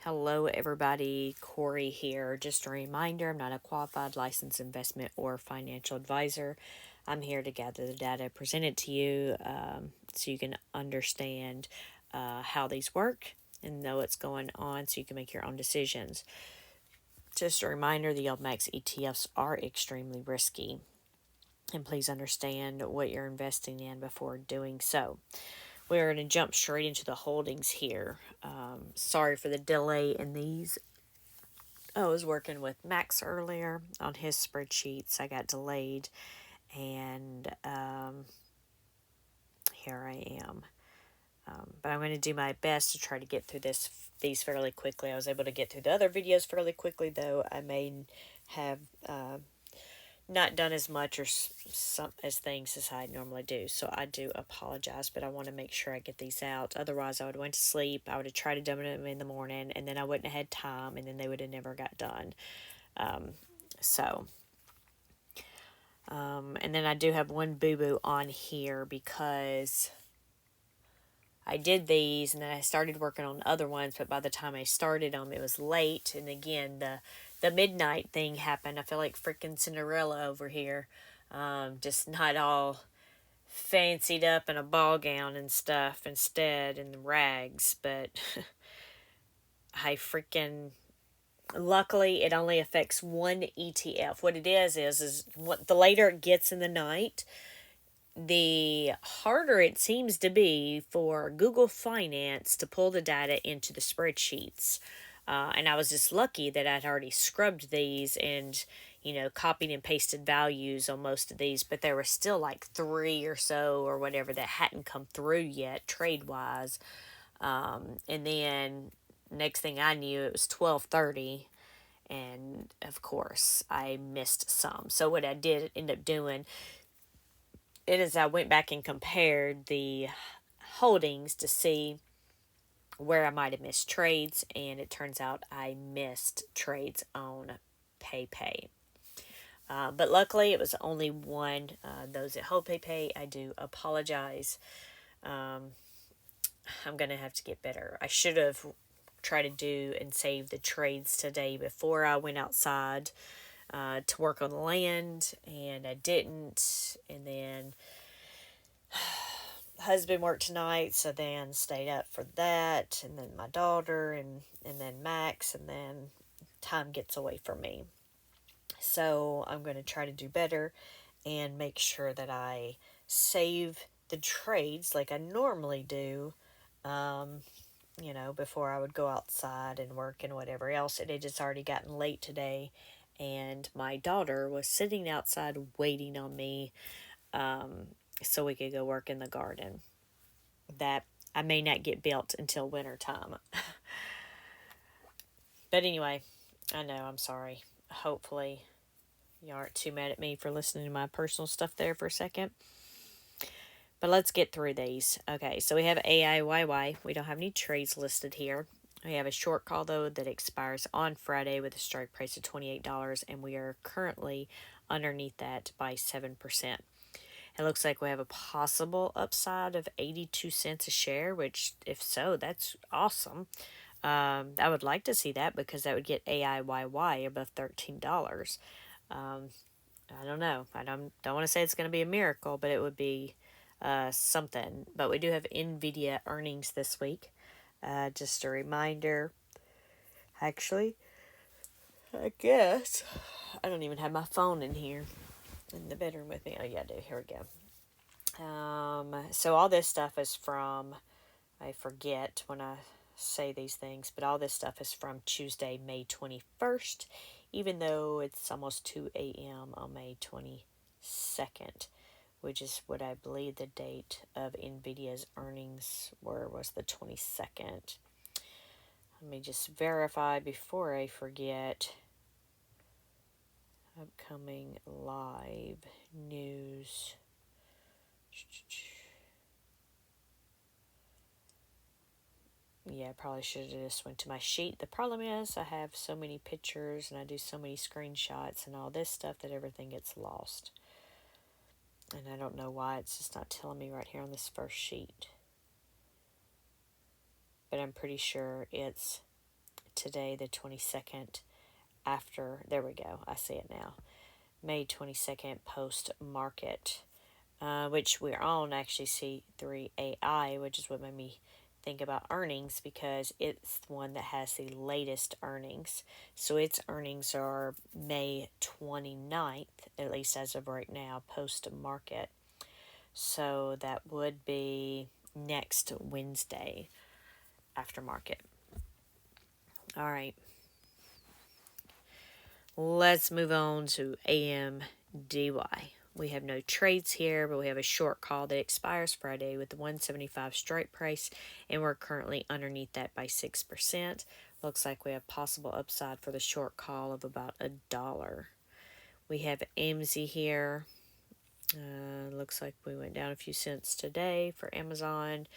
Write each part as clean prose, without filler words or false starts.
Hello, everybody. Corey here. Just a reminder, I'm not a qualified licensed investment or financial advisor. I'm here to gather the data, present it to you so you can understand how these work and know what's going on so you can make your own decisions. Just a reminder, the YieldMax ETFs are extremely risky. And please understand what you're investing in before doing so. We're going to jump straight into the holdings here. Sorry for the delay in these. I was working with Max earlier on his spreadsheets. I got delayed, and here I am. But I'm going to do my best to try to get through these fairly quickly. I was able to get through the other videos fairly quickly, though I may have not done as much or as things as I normally do. So I do apologize, but I want to make sure I get these out. Otherwise, I would have went to sleep. I would have tried to do them in the morning, and then I wouldn't have had time, and then they would have never got done. And then I do have one boo-boo on here because I did these and then I started working on other ones, but by the time I started them, it was late. And again, the midnight thing happened. I feel like freaking Cinderella over here. Just not all fancied up in a ball gown and stuff instead in rags, but I freaking luckily it only affects one ETF. What it is what the later it gets in the night, the harder it seems to be for Google Finance to pull the data into the spreadsheets. And I was just lucky that I'd already scrubbed these and, copied and pasted values on most of these, but there were still like 3 or so or whatever that hadn't come through yet trade wise. And then next thing I knew, it was 12:30. And of course, I missed some. So what I did end up doing is I went back and compared the holdings to see where I might have missed trades, and it turns out I missed trades on PayPay. But luckily, it was only one. Those that hold PayPay, I do apologize. I'm going to have to get better. I should have tried to do and save the trades today before I went outside to work on the land, and I didn't. And then husband worked tonight, so then stayed up for that, and then my daughter, and then Max, and then time gets away from me. So I'm going to try to do better and make sure that I save the trades like I normally do, before I would go outside and work and whatever else. It had just already gotten late today, and my daughter was sitting outside waiting on me so we could go work in the garden. That I may not get built until winter time. But anyway, I know, I'm sorry. Hopefully you aren't too mad at me for listening to my personal stuff there for a second. But let's get through these. Okay, so we have AIYY. We don't have any trades listed here. We have a short call, though, that expires on Friday with a strike price of $28, and we are currently underneath that by 7%. It looks like we have a possible upside of 82 cents a share, which, if so, that's awesome. I would like to see that because that would get AIYY above $13. I don't know. I don't want to say it's going to be a miracle, but it would be something. But we do have NVIDIA earnings this week. Just a reminder. Actually, I guess I don't even have my phone in here in the bedroom with me. Oh, yeah, I do. Here we go. So all this stuff is from, I forget when I say these things, but all this stuff is from Tuesday, May 21st, even though it's almost 2 a.m. on May 22nd, which is what I believe the date of NVIDIA's earnings was the 22nd. Let me just verify before I forget. Upcoming live news. Yeah, I probably should have just went to my sheet. The problem is I have so many pictures and I do so many screenshots and all this stuff that everything gets lost. And I don't know why it's just not telling me right here on this first sheet. But I'm pretty sure it's today, the 22nd, after, there we go, I see it now, May 22nd post-market, which we're on actually C3AI, which is what made me think about earnings, because it's the one that has the latest earnings. So its earnings are May 29th, at least as of right now, post-market. So that would be next Wednesday after market. All right. Let's move on to AMDY. We have no trades here, but we have a short call that expires Friday with the 175 strike price, and we're currently underneath that by 6%. Looks like we have possible upside for the short call of about $1. We have AMZ here. Looks like we went down a few cents today for Amazon.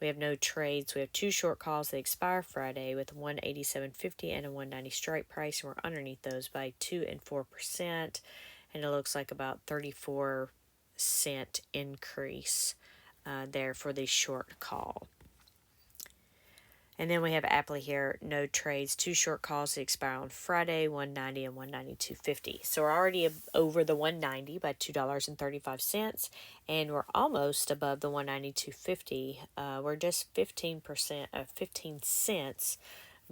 We have no trades. We have two short calls that expire Friday with 187.50 and a 190 strike price, and we're underneath those by 2 and 4%. And it looks like about 34-cent increase there for the short call. And then we have Apple here, no trades, two short calls that expire on Friday, 190 and 192.50. So we're already over the 190 by $2.35, and we're almost above the 192.50. We're just 15%, 15 cents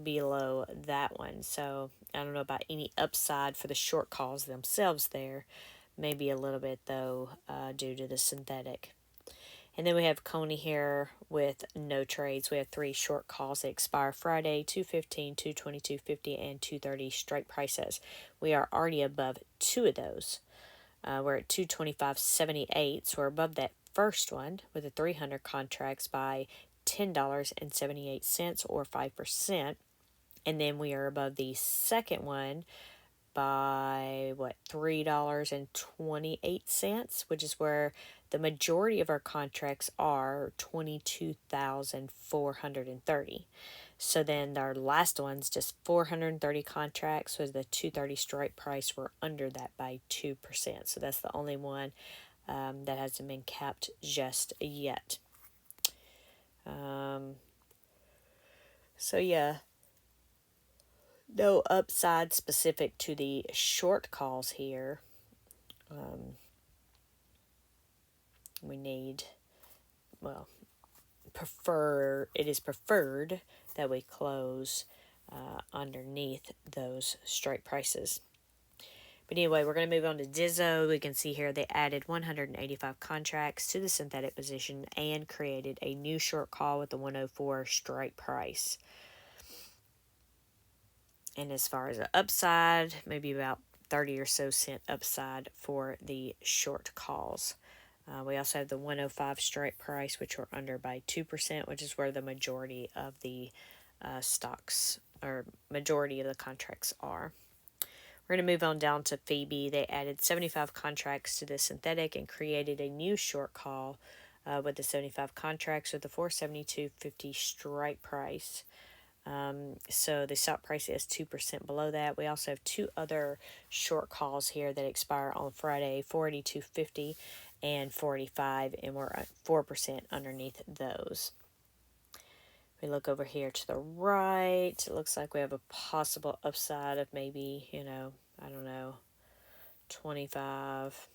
below that one. So I don't know about any upside for the short calls themselves there. Maybe a little bit, though, due to the synthetic. And then we have Coney here with no trades. We have three short calls that expire Friday, 215, 222.50, and 230 strike prices. We are already above two of those. We're at 225.78, so we're above that first one with the 300 contracts by $10.78 or 5%. And then we are above the second one by $3.28, which is where the majority of our contracts are 22,430. So then our last one's just 430 contracts with the 230 strike price. We're under that by 2%. So that's the only one that hasn't been capped just yet. So yeah, no upside specific to the short calls here. We need, well, it is preferred that we close underneath those strike prices. But anyway, we're going to move on to Dizzo. We can see here they added 185 contracts to the synthetic position and created a new short call with the 104 strike price. And as far as the upside, maybe about 30 or so cent upside for the short calls. We also have the 105 strike price, which we're under by 2%, which is where the majority of the stocks, or majority of the contracts are. We're going to move on down to Phoebe. They added 75 contracts to the synthetic and created a new short call with the 75 contracts with the 472.50 strike price. So the stock price is 2% below that. We also have two other short calls here that expire on Friday, 482.50 and 45, and we're at 4% underneath those. We look over here to the right. It looks like we have a possible upside of maybe, I don't know, 25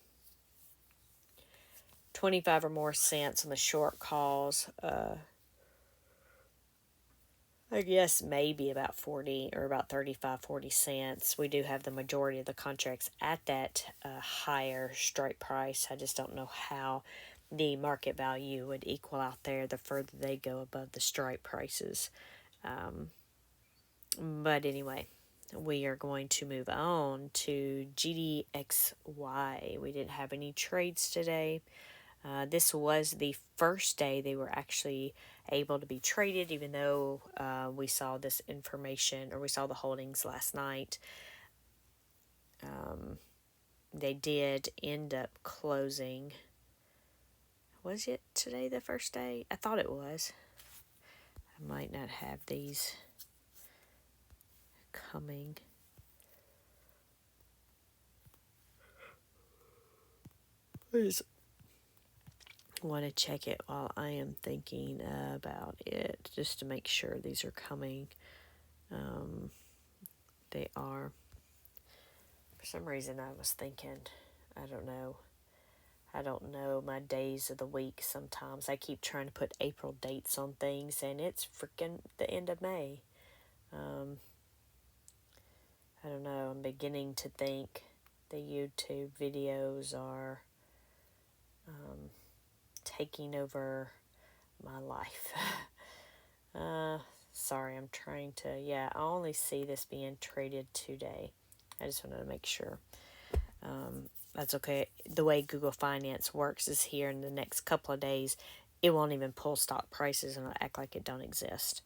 or more cents on the short calls. I guess maybe about 40 or about 35, 40 cents. We do have the majority of the contracts at that higher strike price. I just don't know how the market value would equal out there the further they go above the strike prices. But anyway, we are going to move on to GDXY. We didn't have any trades today. This was the first day they were actually able to be traded, even though we saw this information, or we saw the holdings last night. They did end up closing. Was it today the first day? I thought it was. I might not have these coming. I just want to check it while I am thinking about it, just to make sure these are coming They are, for some reason I was thinking, I don't know my days of the week sometimes. I keep trying to put April dates on things, and it's freaking the end of May. I don't know. I'm beginning to think the YouTube videos are taking over my life. Sorry, I'm trying to, I only see this being traded today. I just wanted to make sure. That's okay. The way Google Finance works is here in the next couple of days, it won't even pull stock prices and it'll act like it don't exist.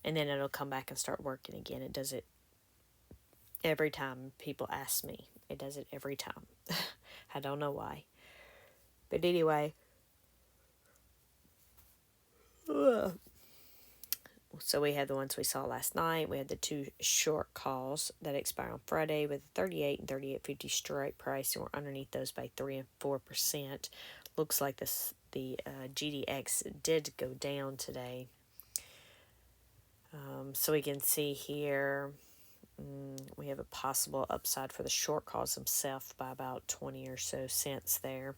And then it'll come back and start working again. It does it every time people ask me. It does it every time. I don't know why. But anyway, so we had the ones we saw last night. We had the two short calls that expire on Friday with 38 and 38.50 strike price, and we're underneath those by 3 and 4%. Looks like the GDX did go down today. So we can see here we have a possible upside for the short calls themselves by about 20 or so cents there.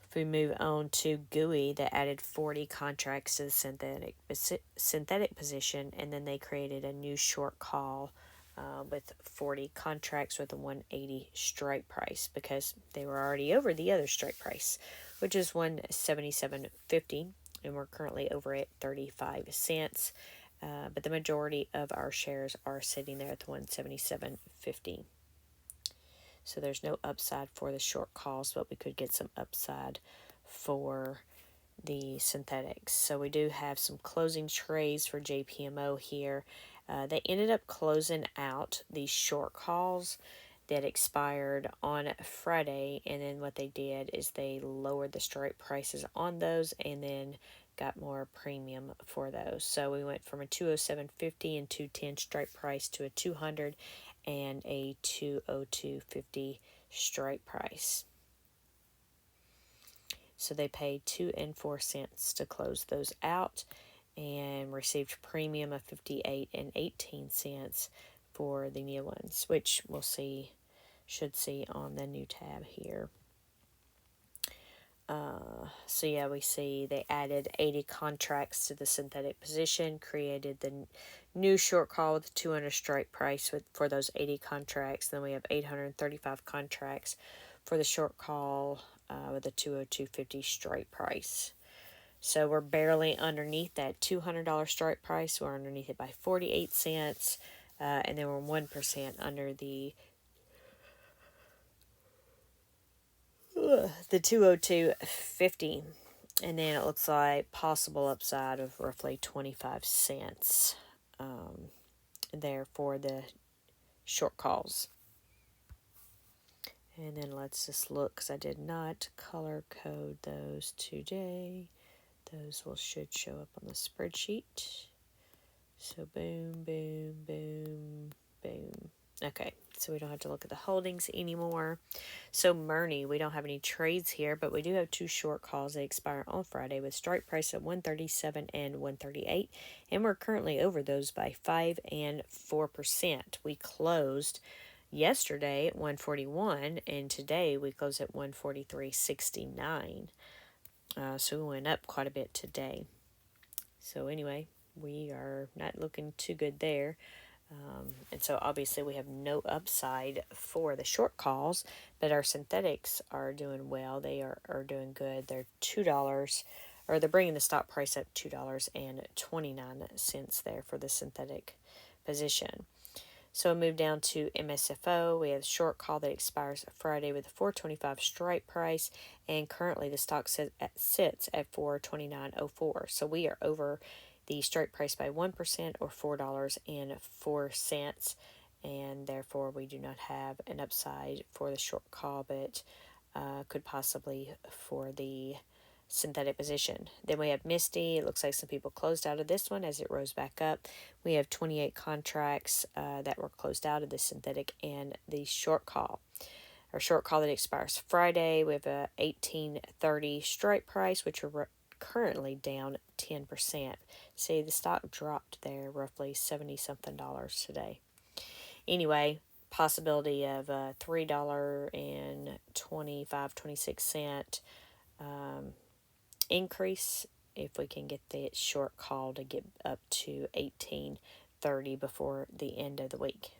If we move on to GUI, that added 40 contracts to the synthetic position, and then they created a new short call with 40 contracts with a 180 strike price because they were already over the other strike price, which is 177.50, and we're currently over at 35 cents. But the majority of our shares are sitting there at the 177.50. So there's no upside for the short calls, but we could get some upside for the synthetics. So we do have some closing trades for JPMO here. They ended up closing out these short calls that expired on Friday, and then what they did is they lowered the strike prices on those and then got more premium for those. So we went from a 207.50 and 210 strike price to a 200 and a 202.50 strike price. So they paid 2 and 4 cents to close those out and received premium of 58 and 18 cents for the new ones, which we'll see, should see on the new tab here. So yeah, we see they added 80 contracts to the synthetic position, created the new short call with 200 strike price for those 80 contracts. Then we have 835 contracts for the short call with a 202.50 strike price. So we're barely underneath that $200 strike price. We're underneath it by 48 cents. And then we're 1% under the 202.50, and then it looks like possible upside of roughly 25 cents there for the short calls. And then let's just look, because I did not color code those today. Those should show up on the spreadsheet. So boom, boom, boom, boom. Okay, so we don't have to look at the holdings anymore. So Murny, we don't have any trades here, but we do have two short calls that expire on Friday with strike price at 137 and 138, and we're currently over those by 5 and 4%. We closed yesterday at 141, and today we closed at 143.69. So we went up quite a bit today. So anyway, we are not looking too good there. And so obviously we have no upside for the short calls, but our synthetics are doing well. They are doing good. They're $2, or they're bringing the stock price up $2.29 there for the synthetic position. So we move down to MSFO. We have a short call that expires Friday with a 425 strike price, and currently the stock sits at 429.04. So we are over the strike price by 1% or $4.04, and therefore we do not have an upside for the short call, but could possibly for the synthetic position. Then we have Misty. It looks like some people closed out of this one as it rose back up. We have 28 contracts that were closed out of the synthetic and the short call. Our short call that expires Friday, we have a 18.30 strike price, which currently down 10%. See, the stock dropped there roughly 70 something dollars today. Anyway, possibility of a $3.26 increase if we can get the short call to get up to 18.30 before the end of the week.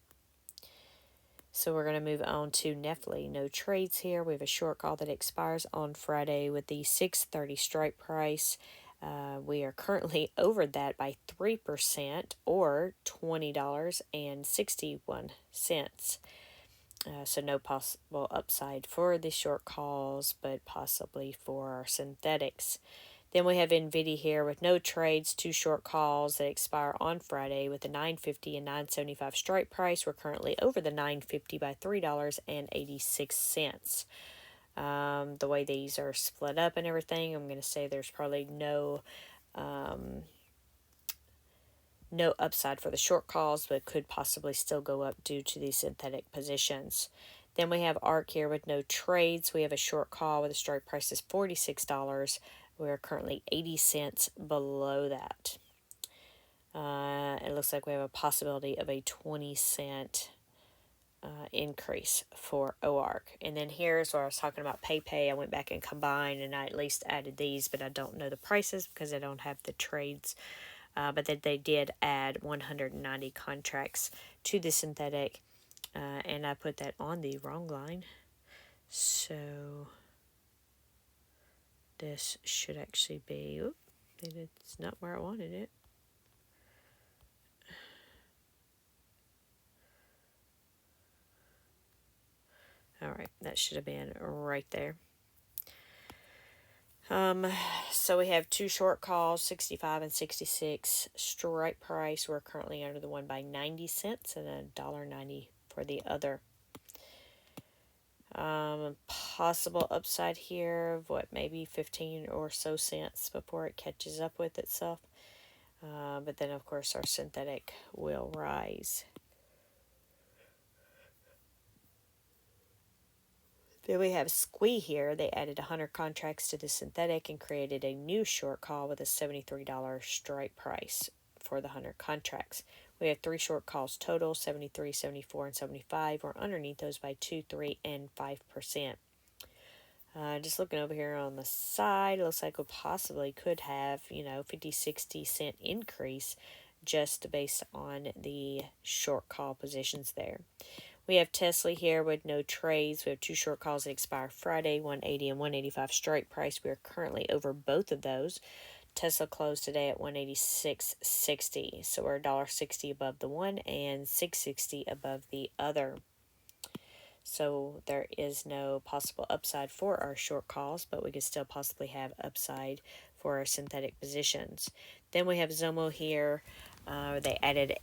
So we're going to move on to Nefli. No trades here. We have a short call that expires on Friday with the 6.30 strike price. We are currently over that by 3% or $20.61. So no possible upside for the short calls, but possibly for our synthetics. Then we have NVIDIA here with no trades, 2 short calls that expire on Friday with a $9.50 and $9.75 strike price. We're currently over the $9.50 by $3.86. The way these are split up and everything, I'm going to say there's probably no upside for the short calls, but could possibly still go up due to these synthetic positions. Then we have ARC here with no trades. We have a short call with a strike price is $46. We're currently 80 cents below that. It looks like we have a possibility of a 20-cent increase for OARC. And then here's where I was talking about PayPay. I went back and combined, and I at least added these, but I don't know the prices because I don't have the trades. But that they did add 190 contracts to the synthetic, and I put that on the wrong line. So this should actually be, it's not where I wanted it. All right, that should have been right there. So we have 2 short calls, 65 and 66 strike price. We're currently under the one by 90 cents and $1.90 for the other. Possible upside here of maybe 15 or so cents before it catches up with itself. But then, of course, our synthetic will rise. Then we have SQUE here. They added 100 contracts to the synthetic and created a new short call with a $73 strike price for the 100 contracts. We have 3 short calls total, 73, 74, and 75. We're underneath those by 2, 3, and 5%. Just looking over here on the side, it looks like we possibly could have, 50, 60 cent increase just based on the short call positions there. We have Tesla here with no trades. We have 2 short calls that expire Friday, 180 and 185 strike price. We are currently over both of those. Tesla closed today at 186.60, so we're $1.60 above the one and $6.60 above the other. So there is no possible upside for our short calls, but we could still possibly have upside for our synthetic positions. Then we have Zomo here. They added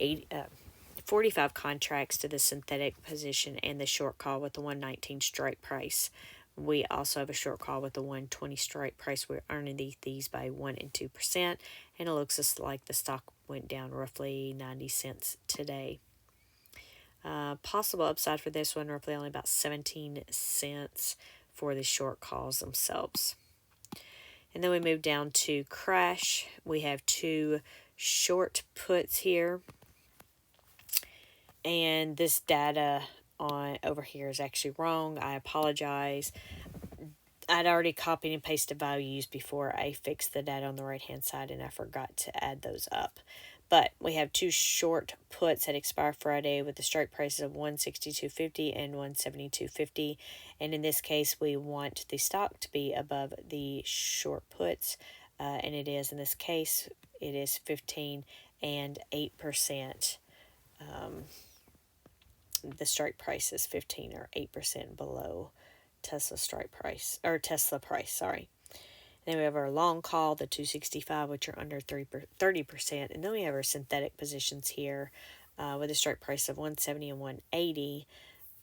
45 contracts to the synthetic position and the short call with the 119 strike price. We also have a short call with the 120 strike price. We're earning these by 1 and 2%, and it looks just like the stock went down roughly 90 cents today. Possible upside for this one, roughly only about 17 cents for the short calls themselves. And then we move down to Crash. We have 2 short puts here. And this data on over here is actually wrong. I apologize. I'd already copied and pasted values before I fixed the data on the right hand side, and I forgot to add those up. But we have 2 short puts that expire Friday with the strike prices of 162.50 and 172.50. And in this case, we want the stock to be above the short puts. And it is in this case, it is 15 and 8%. The strike price is 15 or 8% below Tesla price, sorry. And then we have our long call, the 265, which are under 30%. And then we have our synthetic positions here with a strike price of 170 and 180.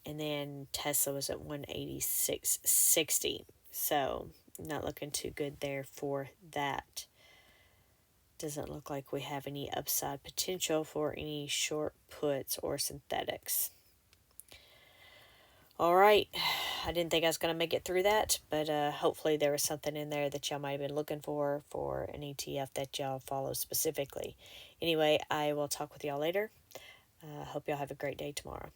And then Tesla was at 186.60. So not looking too good there for that. Doesn't look like we have any upside potential for any short puts or synthetics. All right. I didn't think I was going to make it through that, but hopefully there was something in there that y'all might have been looking for an ETF that y'all follow specifically. Anyway, I will talk with y'all later. Hope y'all have a great day tomorrow.